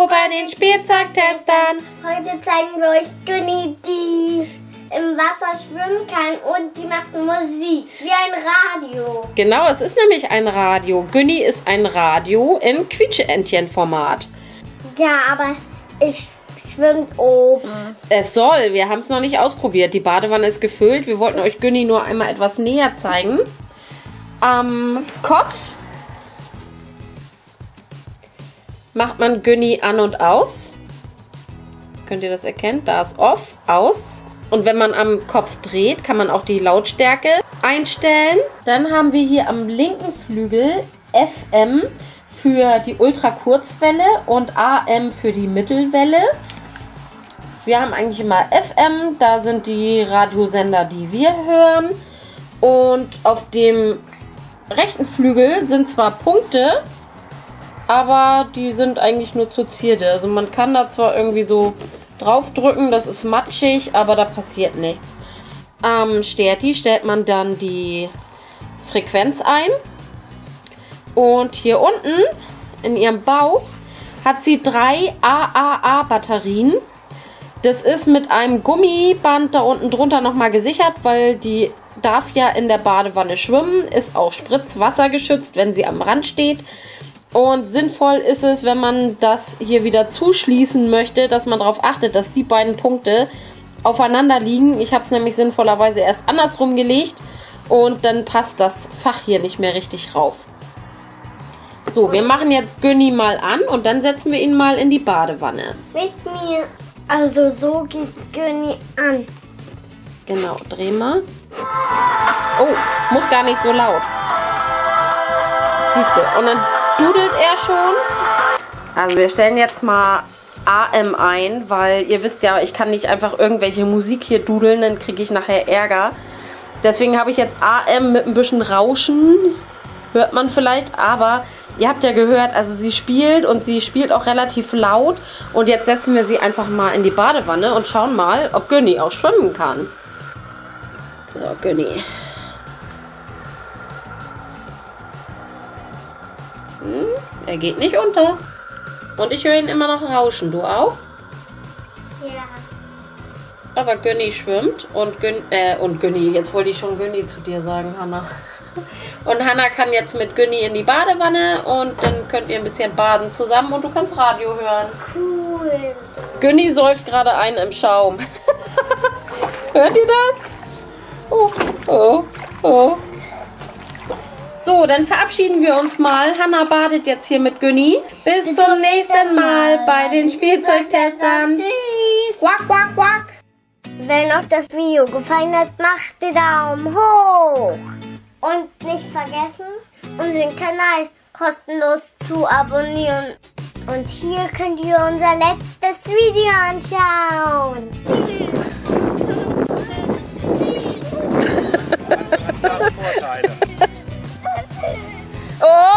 Hallo bei den Spielzeugtestern. Heute zeigen wir euch Günni, die im Wasser schwimmen kann und die macht Musik, wie ein Radio. Genau, es ist nämlich ein Radio. Günni ist ein Radio in Quietscheentchen-Format. Ja, aber es schwimmt oben. Es soll, wir haben es noch nicht ausprobiert. Die Badewanne ist gefüllt. Wir wollten euch Günni nur einmal etwas näher zeigen. Am Kopf macht man Günni an und aus. Könnt ihr das erkennen? Da ist off, aus. Und wenn man am Kopf dreht, kann man auch die Lautstärke einstellen. Dann haben wir hier am linken Flügel FM für die Ultrakurzwelle und AM für die Mittelwelle. Wir haben eigentlich immer FM, da sind die Radiosender, die wir hören. Und auf dem rechten Flügel sind zwar Punkte, aber die sind eigentlich nur zur Zierde. Also man kann da zwar irgendwie so draufdrücken, das ist matschig, aber da passiert nichts. Am Sterti stellt man dann die Frequenz ein. Und hier unten in ihrem Bauch hat sie 3 AAA-Batterien. Das ist mit einem Gummiband da unten drunter nochmal gesichert, weil die darf ja in der Badewanne schwimmen, ist auch spritzwassergeschützt, wenn sie am Rand steht. Und sinnvoll ist es, wenn man das hier wieder zuschließen möchte, dass man darauf achtet, dass die beiden Punkte aufeinander liegen. Ich habe es nämlich sinnvollerweise erst andersrum gelegt und dann passt das Fach hier nicht mehr richtig rauf. So, wir machen jetzt Günni mal an und dann setzen wir ihn mal in die Badewanne. Mit mir. Also so geht Günni an. Genau, dreh mal. Oh, muss gar nicht so laut. Siehst du, und dann dudelt er schon. Also wir stellen jetzt mal AM ein, weil ihr wisst ja, ich kann nicht einfach irgendwelche Musik hier dudeln, dann kriege ich nachher Ärger. Deswegen habe ich jetzt AM mit ein bisschen Rauschen. Hört man vielleicht, aber ihr habt ja gehört, also sie spielt und sie spielt auch relativ laut. Und jetzt setzen wir sie einfach mal in die Badewanne und schauen mal, ob Günni auch schwimmen kann. So, Günni. Er geht nicht unter. Und ich höre ihn immer noch rauschen. Du auch? Ja. Aber Günni schwimmt und Günni, jetzt wollte ich schon Günni zu dir sagen, Hanna. Und Hanna kann jetzt mit Günni in die Badewanne und dann könnt ihr ein bisschen baden zusammen und du kannst Radio hören. Cool. Günni säuft gerade einen im Schaum. Hört ihr das? Oh, oh, oh. So, dann verabschieden wir uns mal. Hanna badet jetzt hier mit Günni. Bis zum nächsten Mal bei den Spielzeugtestern. Tschüss. Quack, quack, quack. Wenn euch das Video gefallen hat, macht den Daumen hoch. Und nicht vergessen, unseren Kanal kostenlos zu abonnieren. Und hier könnt ihr unser letztes Video anschauen. Oh!